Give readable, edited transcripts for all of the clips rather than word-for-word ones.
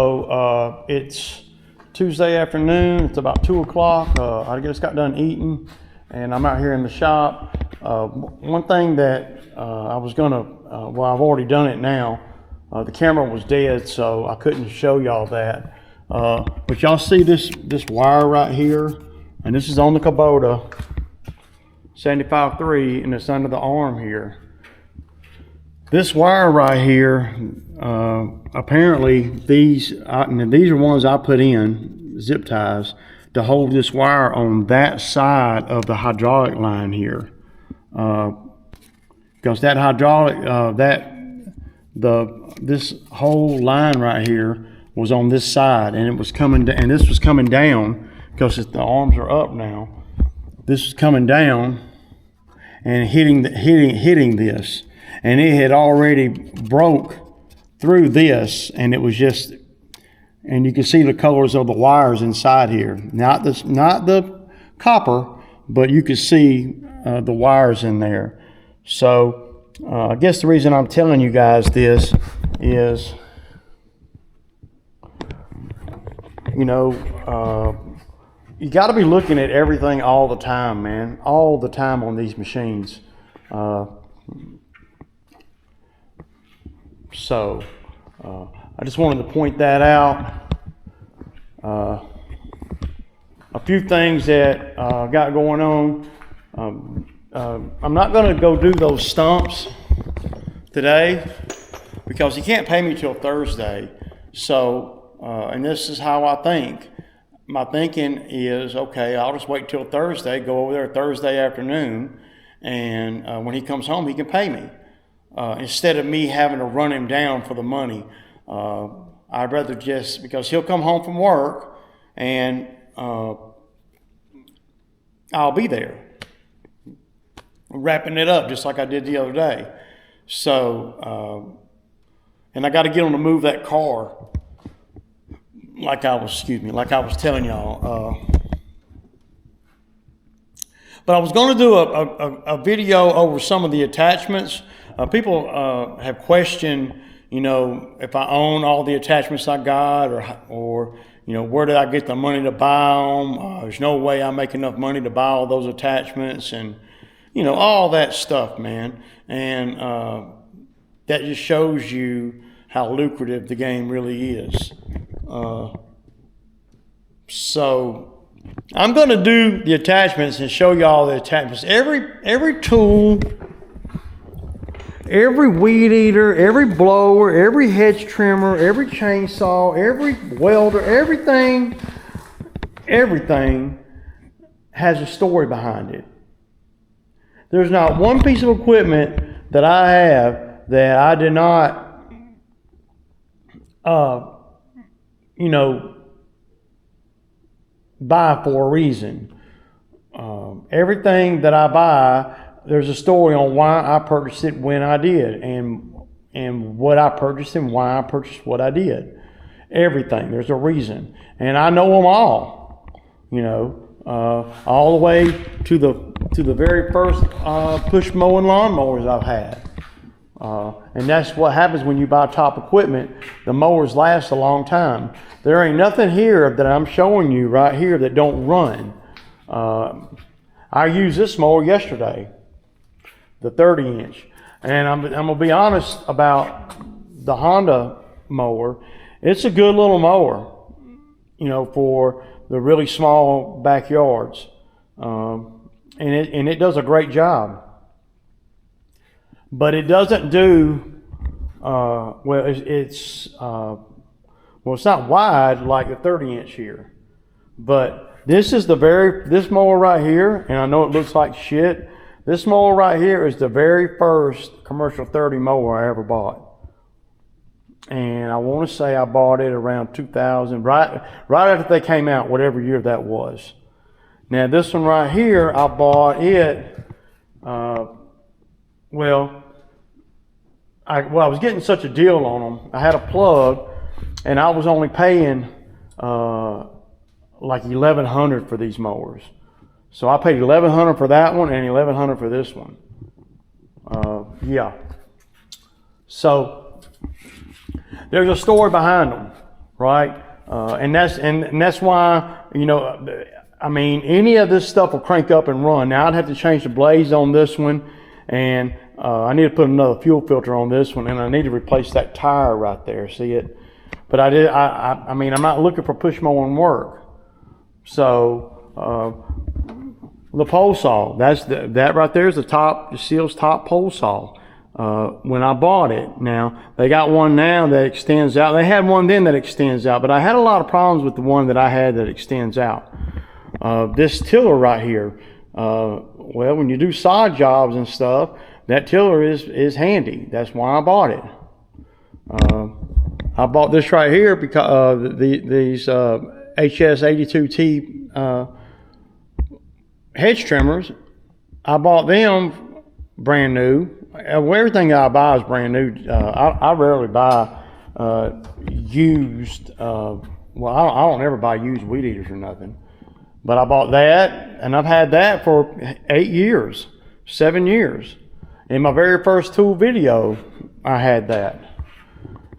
So it's Tuesday afternoon. It's about 2 o'clock. I just got done eating, and I'm out here in the shop. One thing that I was gonna, well, I've already done it now. The camera was dead, so I couldn't show y'all that. But y'all see this wire right here, and this is on the Kubota 75.3, and it's under the arm here. This wire right here, apparently these are ones I put in, zip ties, to hold this wire on that side of the hydraulic line here. Because that hydraulic, this whole line right here was on this side, and it was coming, and this was coming down because the arms are up now. This was coming down and hitting this. And it had already broke through this, and it was just, and you can see the colors of the wires inside here. Not the copper, but you can see the wires in there. So I guess the reason I'm telling you guys this is, you know, you got to be looking at everything all the time, man. All the time on these machines. So I just wanted to point that out. A few things that got going on. I'm not going to go do those stumps today because he can't pay me till Thursday. So, and this is how I think. My thinking is, okay, I'll just wait till Thursday, go over there Thursday afternoon, and when he comes home, he can pay me. Instead of me having to run him down for the money. I'd rather just, because he'll come home from work and I'll be there wrapping it up just like I did the other day. So, and I got to get him to move that car like I was telling y'all. But I was going to do a video over some of the attachments. People have questioned, you know, if I own all the attachments I got, or you know, where did I get the money to buy them? There's no way I make enough money to buy all those attachments, and you know, all that stuff, man. And that just shows you how lucrative the game really is. So I'm going to do the attachments and show you all the attachments. Every tool, every weed eater, every blower, every hedge trimmer, every chainsaw, every welder, everything has a story behind it. There's not one piece of equipment that I have that I did not, you know, buy for a reason. Everything that I buy, there's a story on why I purchased it when I did, and what I purchased and why I purchased what I did. Everything, there's a reason, and I know them all. You know, all the way to the very first push mowing lawnmowers I've had, and that's what happens when you buy top equipment. The mowers last a long time. There ain't nothing here that I'm showing you right here that don't run. I used this mower yesterday, the 30-inch. And I'm gonna be honest about the Honda mower. It's a good little mower, you know, for the really small backyards. And it does a great job. But it doesn't do, well, it's not wide like the 30-inch here. But this mower right here, and I know it looks like shit. This mower right here is the very first commercial 30 mower I ever bought. And I want to say I bought it around 2000, right after they came out, whatever year that was. Now this one right here, I bought it, I was getting such a deal on them. I had a plug, and I was only paying like $1,100 for these mowers. So I paid $1,100 for that one and $1,100 for this one. Yeah. So there's a story behind them. right? And that's why, you know, I mean, any of this stuff will crank up and run. Now I'd have to change the blades on this one, and I need to put another fuel filter on this one, and I need to replace that tire right there. See it? But I mean, I'm not looking for push mowing work. So the pole saw, that right there is the Seals top pole saw. When I bought it, now they got one now that extends out. They had one then that extends out, but I had a lot of problems with the one that I had that extends out. This tiller right here, well, when you do sod jobs and stuff, that tiller is handy. That's why I bought it. I bought this right here because these HS82T hedge trimmers. I bought them brand new. Well, everything I buy is brand new. I rarely buy used. Well, I don't ever buy used weed eaters or nothing. But I bought that, and I've had that for 8 years, 7 years. In my very first tool video, I had that.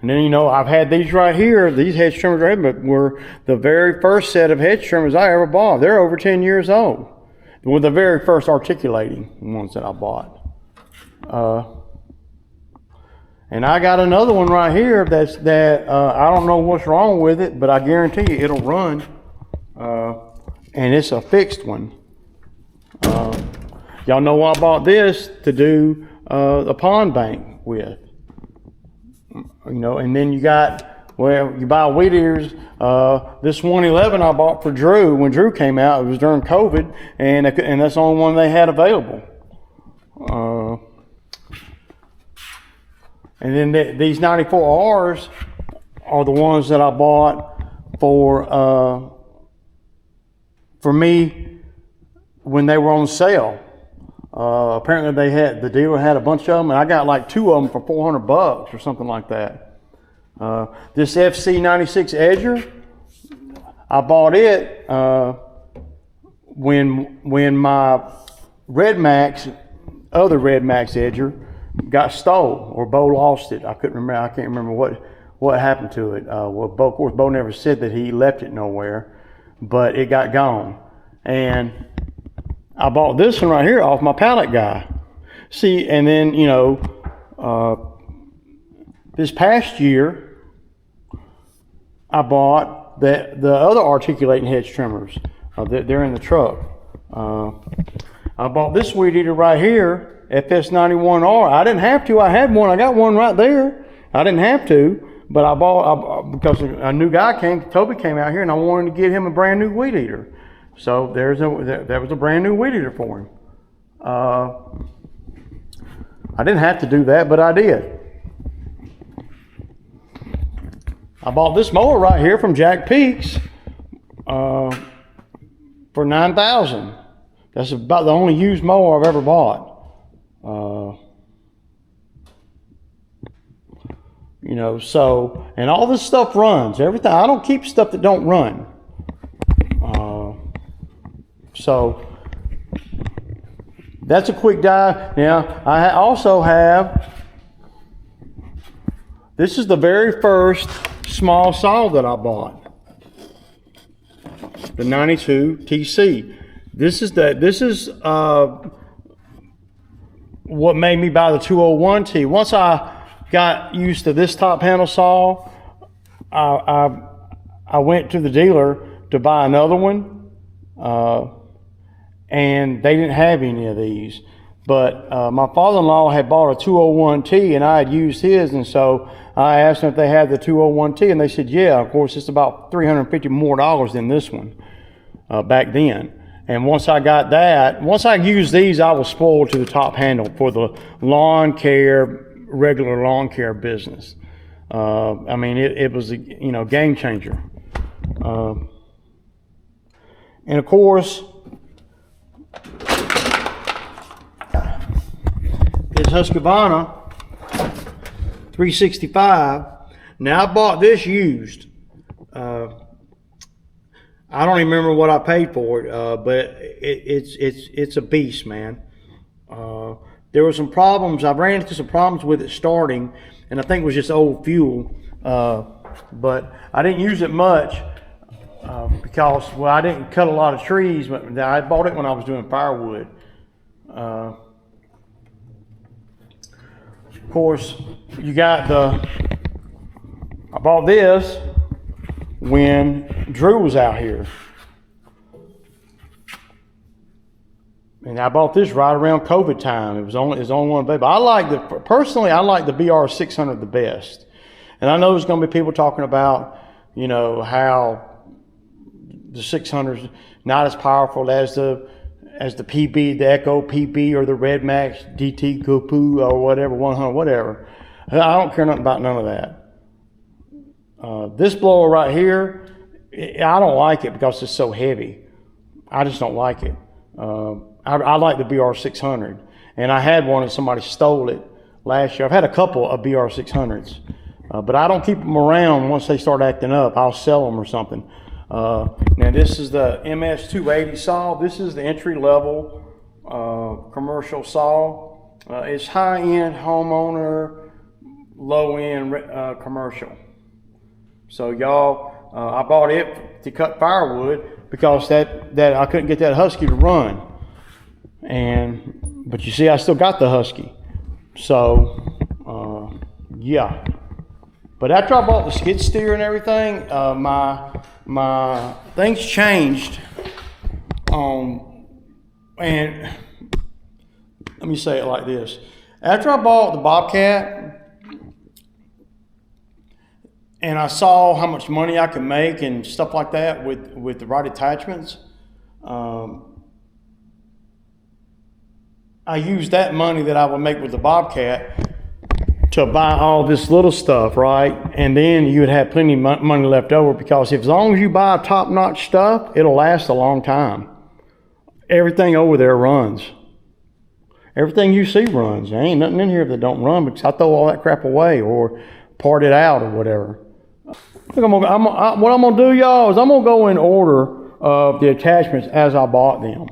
And then, you know, I've had these right here. These hedge trimmers right here were the very first set of hedge trimmers I ever bought. They're over 10 years old. They were the very first articulating ones that I bought. And I got another one right here that I don't know what's wrong with it, but I guarantee you it'll run. And it's a fixed one. Y'all know I bought this to do a pond bank with. You know, and then you got, well, you buy weed eaters. This 111 I bought for Drew when Drew came out. It was during COVID, and that's the only one they had available. And then these 94Rs are the ones that I bought for me when they were on sale. Apparently the dealer had a bunch of them, and I got like 2 of them for $400 or something like that. This FC96 Edger, I bought it when my Red Max, other Red Max Edger, got stole, or Bo lost it. I can't remember what happened to it. Well, of course, Bo never said that he left it nowhere, but it got gone. And I bought this one right here off my pallet guy. See, and then, you know, this past year, I bought the other articulating hedge trimmers. They're in the truck. I bought this weed eater right here, FS91R. I didn't have to. I had one. I got one right there. I didn't have to, but I bought because a new guy Toby came out here, and I wanted to get him a brand new weed eater. So there was a brand new weed eater for him. I didn't have to do that, but I did. I bought this mower right here from Jack Peaks for $9,000. That's about the only used mower I've ever bought. You know, so, and all this stuff runs. Everything. I don't keep stuff that don't run. So that's a quick dive. Now, I also have, this is the very first small saw that I bought. The 92 TC. This is what made me buy the 201T. Once I got used to this top handle saw, I went to the dealer to buy another one, and they didn't have any of these. But my father-in-law had bought a 201T, and I had used his, and so I asked them if they had the 201T, and they said, yeah. Of course, it's about $350 more than this one back then. And once I got that, once I used these, I was spoiled to the top handle for the lawn care, regular lawn care business. I mean, it was a game changer. And of course, this Husqvarna 365. Now I bought this used. I don't even remember what I paid for it, but it's a beast, man. There were some problems. I ran into some problems with it starting, and I think it was just old fuel. but I didn't use it much because, well, I didn't cut a lot of trees. But I bought it when I was doing firewood. Of course, you got I bought this when Drew was out here. And I bought this right around COVID time. It was only one available. Personally, I like the BR600 the best. And I know there's going to be people talking about, you know, how the 600 is not as powerful as the PB, the Echo PB, or the Red Max DT Kupu or whatever, 100, whatever. I don't care nothing about none of that. This blower right here, I don't like it because it's so heavy. I just don't like it. I like the BR600, and I had one and somebody stole it last year. I've had a couple of BR600s, but I don't keep them around. Once they start acting up, I'll sell them or something. Now this is the MS280 saw. This is the entry level commercial saw. It's high end homeowner, low end commercial. So y'all, I bought it to cut firewood because that I couldn't get that Husky to run. But you see, I still got the Husky. So, yeah. But after I bought the skid steer and everything, my things changed. And let me say it like this. After I bought the Bobcat, and I saw how much money I could make and stuff like that with the right attachments, I used that money that I would make with the Bobcat to buy all this little stuff, right? And then you would have plenty of money left over, because as long as you buy top-notch stuff, it'll last a long time. Everything over there runs. Everything you see runs. There ain't nothing in here that don't run, because I throw all that crap away or part it out or whatever. What I'm gonna do, y'all, is I'm gonna go in order of the attachments as I bought them.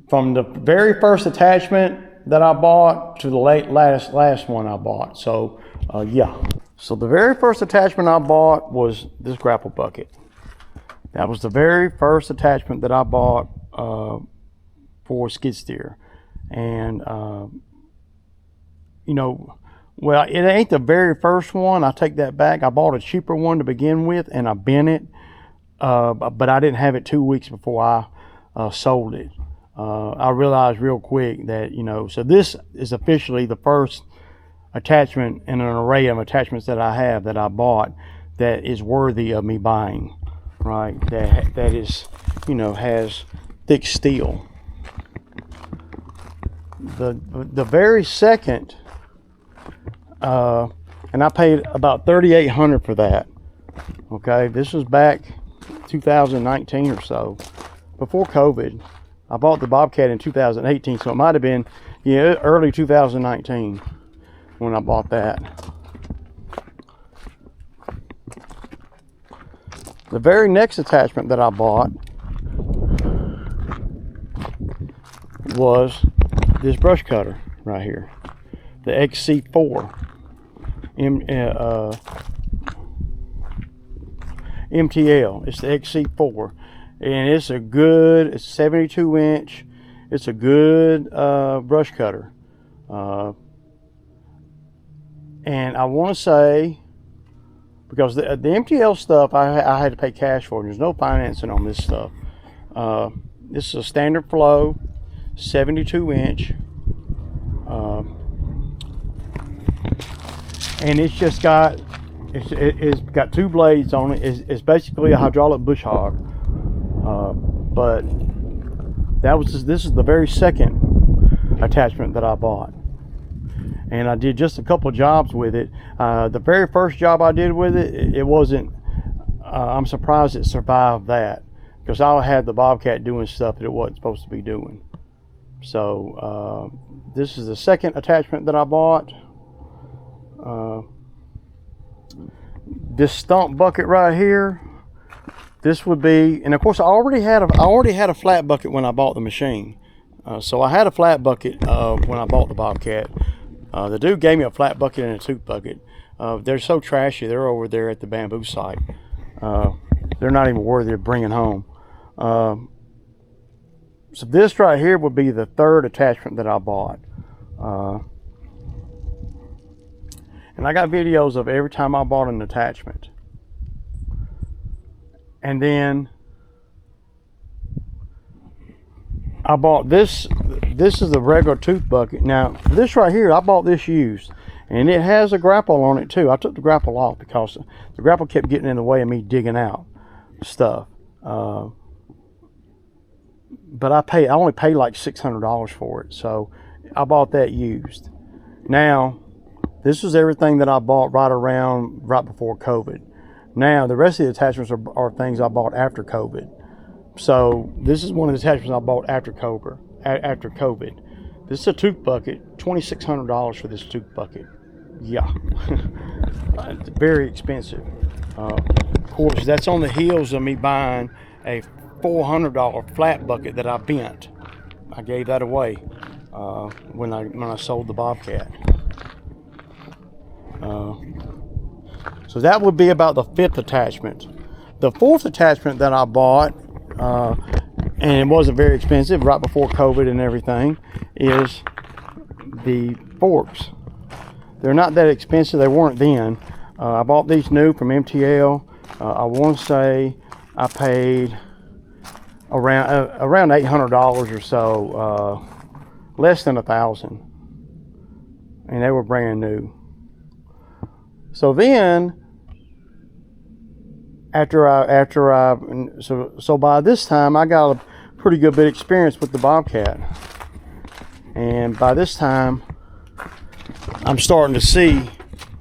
From the very first attachment that I bought to the last one I bought. So, yeah. So the very first attachment I bought was this grapple bucket. That was the very first attachment that I bought for skid steer. And, you know, well, it ain't the very first one. I take that back. I bought a cheaper one to begin with, and I bent it. But I didn't have it 2 weeks before I sold it. I realized real quick that, you know, so this is officially the first attachment in an array of attachments that I have that I bought that is worthy of me buying, right? That is, you know, has thick steel. The very second, and I paid about $3,800 for that. Okay, this was back 2019 or so, before COVID. I bought the Bobcat in 2018, so it might have been, yeah, early 2019 when I bought that. The very next attachment that I bought was this brush cutter right here, the XC4 MTL. It's the XC4. And it's a good, it's 72 inch. It's a good brush cutter. And I want to say, because the MTL stuff, I had to pay cash for. There's no financing on this stuff. This is a standard flow, 72 inch. And it's just got, it's got two blades on it. It's basically a hydraulic bush hog. But this is the very second attachment that I bought, and I did just a couple of jobs with it. The very first job I did with it, it wasn't. I'm surprised it survived that, because I had the Bobcat doing stuff that it wasn't supposed to be doing. So this is the second attachment that I bought. This Stump bucket right here. This would be, and of course I already had a flat bucket when I bought the machine. So I had a flat bucket when I bought the Bobcat. The dude gave me a flat bucket and a tooth bucket. They're so trashy. They're over there at the bamboo site. They're not even worthy of bringing home. So this right here would be the third attachment that I bought. And I got videos of every time I bought an attachment. And then I bought this. This is the regular tooth bucket. Now, this right here, I bought this used. And it has a grapple on it too. I took the grapple off because the grapple kept getting in the way of me digging out stuff. But I only paid like $600 for it. So I bought that used. Now, this was everything that I bought right before COVID. Now, the rest of the attachments are things I bought after COVID. So this is one of the attachments I bought after COVID. This is a tooth bucket, $2,600 for this tooth bucket. Yeah, it's very expensive. Of course, that's on the heels of me buying a $400 flat bucket that I bent. I gave that away when I sold the Bobcat. So that would be about the fifth attachment. The fourth attachment that I bought, and it wasn't very expensive, right before COVID and everything, is the forks. They're not that expensive. They weren't then. I bought these new from MTL. I want to say I paid around $800 or so, less than $1,000, and they were brand new. So then, so by this time I got a pretty good bit of experience with the Bobcat, and by this time I'm starting to see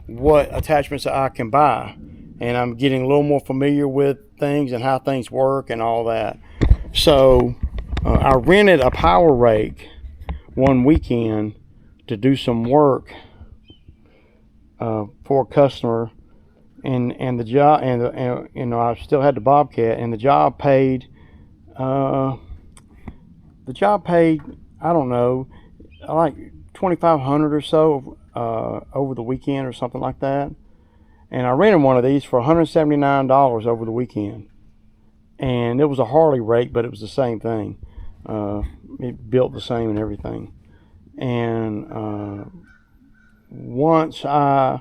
what attachments I can buy, and I'm getting a little more familiar with things and how things work and all that. So I rented a power rake one weekend to do some work for a customer, and the job, and you know, I still had the Bobcat, and the job paid I don't know, like $2,500 or so over the weekend or something like that. And I rented one of these for $179 over the weekend, and it was a Harley rake, but it was the same thing. It built the same and everything. And once I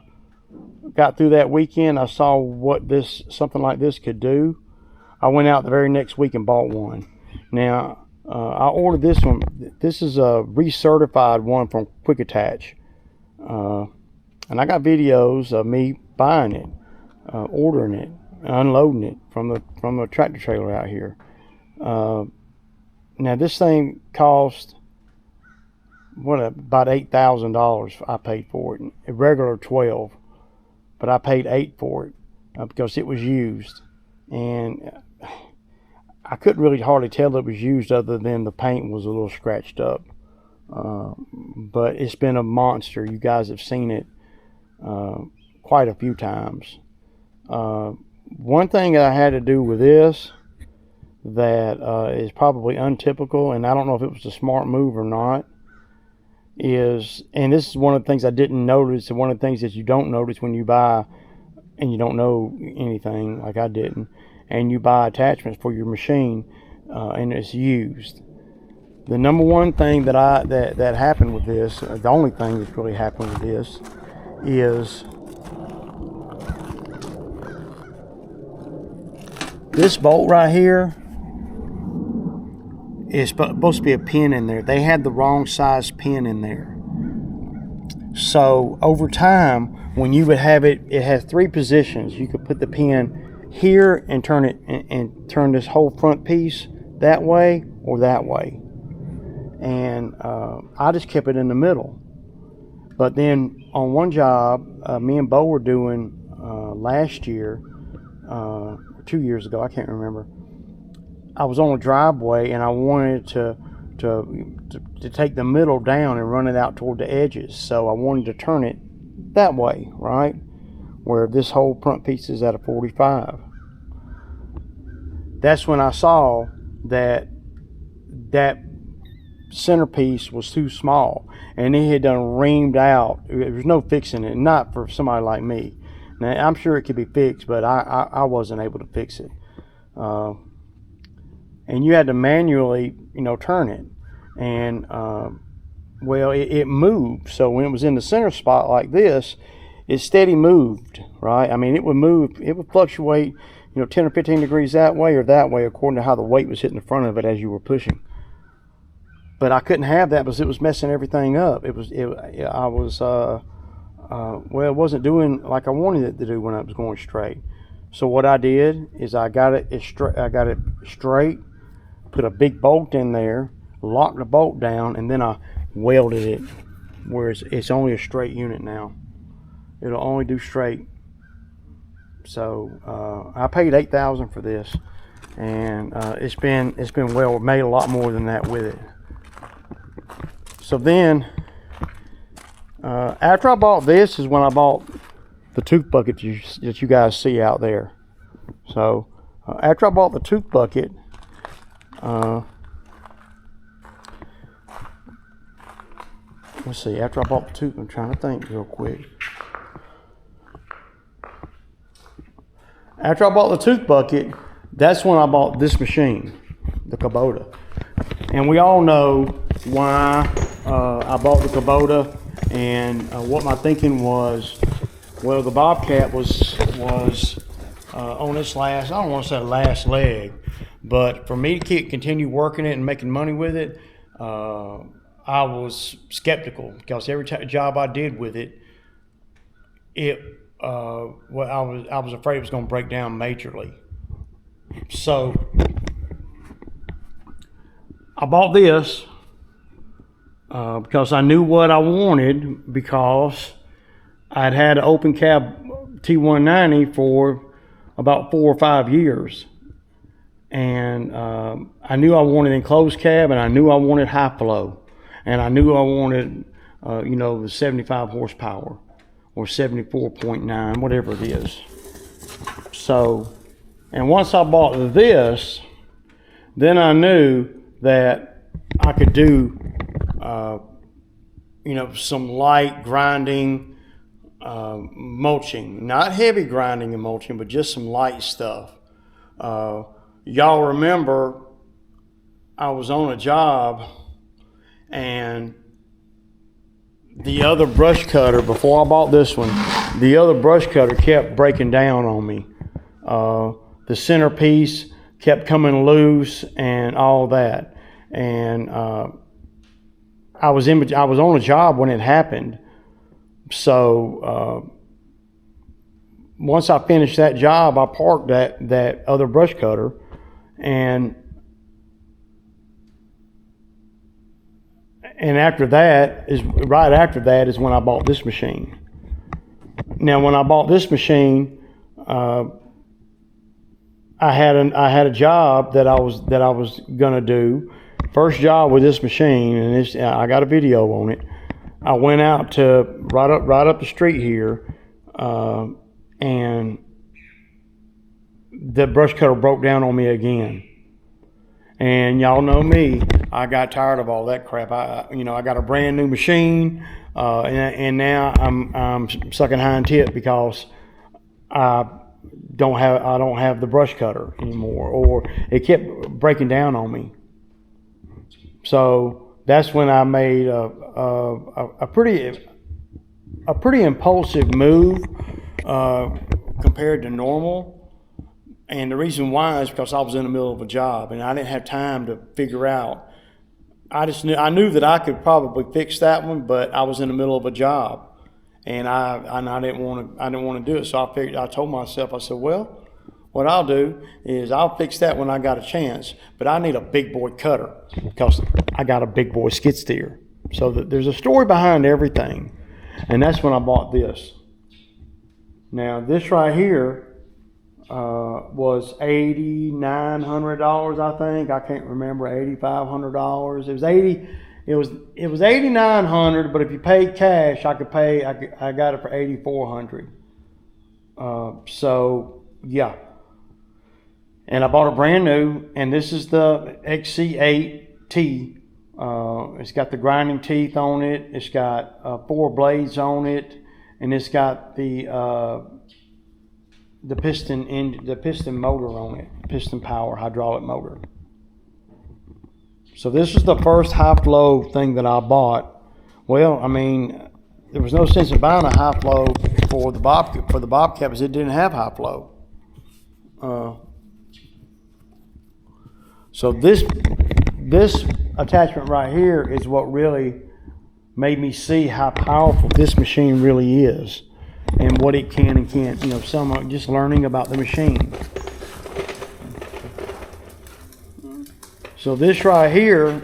got through that weekend, I saw what something like this could do. I went out the very next week and bought one. Now, I ordered this one. This is a recertified one from Quick Attach. And I got videos of me buying it, ordering it, unloading it from the tractor trailer out here. Now this thing cost about $8,000 I paid for it. A regular $12,000, but I paid $8,000 for it because it was used, and I couldn't really hardly tell it was used other than the paint was a little scratched up. But it's been a monster. You guys have seen it quite a few times. One thing that I had to do with this that is probably untypical, and I don't know if it was a smart move or not, is, and this is one of the things I didn't notice, and one of the things that you don't notice when you buy and you don't know anything like I didn't, and you buy attachments for your machine and it's used. The number one thing that happened with this, the only thing that's really happened with this, is this bolt right here is supposed to be a pin in there. They had the wrong size pin in there. So over time, when you would have it, it has three positions. You could put the pin here and turn it and turn this whole front piece that way or that way. And I just kept it in the middle. But then on one job, me and Bo were doing last year, 2 years ago, I can't remember. I was on a driveway and I wanted to take the middle down and run it out toward the edges. So I wanted to turn it that way, right? Where this whole front piece is at a 45. That's when I saw that centerpiece was too small, and it had done reamed out. There was no fixing it, not for somebody like me. Now, I'm sure it could be fixed, but I wasn't able to fix it. And you had to manually, turn it. And, well, it moved. So when it was in the center spot like this, it steady moved, right? I mean, it would move, it would fluctuate, 10 or 15 degrees that way or that way, according to how the weight was hitting the front of it as you were pushing. But I couldn't have that because it was messing everything up. It wasn't doing like I wanted it to do when I was going straight. So what I did is I got it straight, put a big bolt in there, locked the bolt down, and then I welded it where it's only a straight unit now. It'll only do straight. So I paid $8,000 for this, and it's been well made, a lot more than that with it. So then after I bought this is when I bought the tooth bucket that you guys see out there. So after I bought the tooth bucket, let's see, after I bought the tooth, I'm trying to think real quick. After I bought the tooth bucket, that's when I bought this machine, the Kubota. And we all know why I bought the Kubota, and what my thinking was. Well, the Bobcat was on its last, I don't want to say last leg, but for me to continue working it and making money with it, I was skeptical because every job I did with it, I was afraid it was going to break down majorly. So I bought this because I knew what I wanted, because I'd had an open cab T190 for about 4 or 5 years. And I knew I wanted enclosed cab, and I knew I wanted high flow. And I knew I wanted, the 75 horsepower or 74.9, whatever it is. So, and once I bought this, then I knew that I could do, some light grinding, mulching, not heavy grinding and mulching, but just some light stuff. Y'all remember I was on a job, and the other brush cutter, before I bought this one, the other brush cutter kept breaking down on me. The centerpiece kept coming loose and all that. And I was on a job when it happened. So once I finished that job, I parked that other brush cutter, and right after that is when I bought this machine. Now, when I bought this machine, I had a job that I was gonna do. First job with this machine, and I got a video on it. I went out to right up the street here, and the brush cutter broke down on me again. And y'all know me, I got tired of all that crap. I got a brand new machine, and now I'm sucking hind tip because I don't have the brush cutter anymore, or it kept breaking down on me. So that's when I made a pretty impulsive move compared to normal. And the reason why is because I was in the middle of a job and I didn't have time to figure out. I knew that I could probably fix that one, but I was in the middle of a job, and I didn't want to do it. So I told myself, I said, well, what I'll do is I'll fix that when I got a chance, but I need a big boy cutter because I got a big boy skid steer. So there's a story behind everything, and that's when I bought this. Now this right here was $8,900, I think. I can't remember, $8,500. It was $8,900, but if you paid cash, I got it for $8,400. So yeah. And I bought it brand new, and this is the XC8T It's got the grinding teeth on it. It's got 4 blades on it, and it's got the piston motor on it, piston power hydraulic motor. So this is the first high flow thing that I bought. Well, I mean, there was no sense in buying a high flow for the Bobcat because it didn't have high flow. So this attachment right here is what really made me see how powerful this machine really is and what it can and can't. Just learning about the machine. So this right here,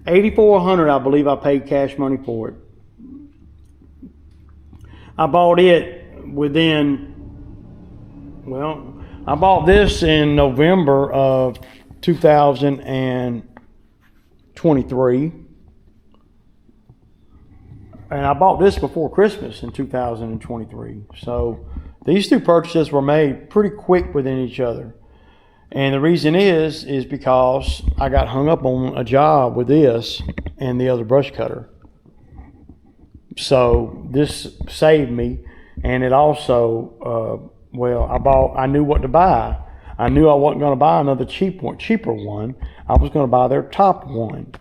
$8,400, I believe I paid cash money for it. I bought it I bought this in November of 2023. And I bought this before Christmas in 2023. So these two purchases were made pretty quick within each other. And the reason is because I got hung up on a job with this and the other brush cutter. So this saved me, and it also, I knew what to buy. I knew I wasn't going to buy another cheaper one. I was going to buy their top one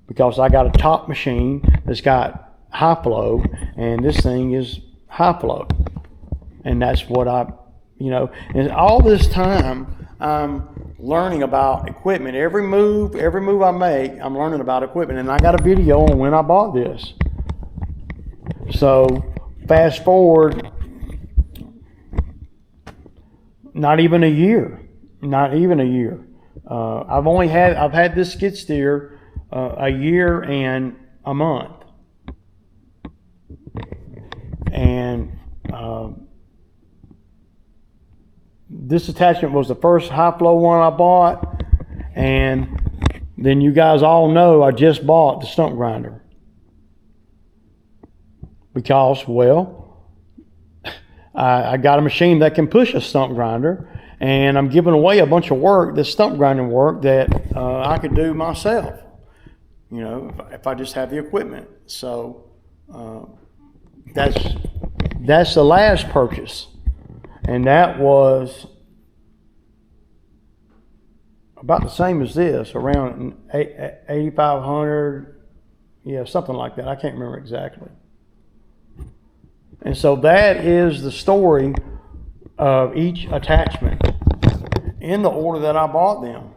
because I got a top machine that's got high flow, and this thing is high flow. And that's what and all this time, I'm learning about equipment. Every move I make, I'm learning about equipment. And I got a video on when I bought this. So fast forward, not even a year. I've had this skid steer a year and a month. And this attachment was the first high flow one I bought, and then you guys all know I just bought the stump grinder because, I got a machine that can push a stump grinder, and I'm giving away a bunch of work, this stump grinding work that I could do myself, if I just have the equipment. So that's the last purchase. And that was about the same as this, around $8,500, something like that. I can't remember exactly. And so that is the story of each attachment in the order that I bought them.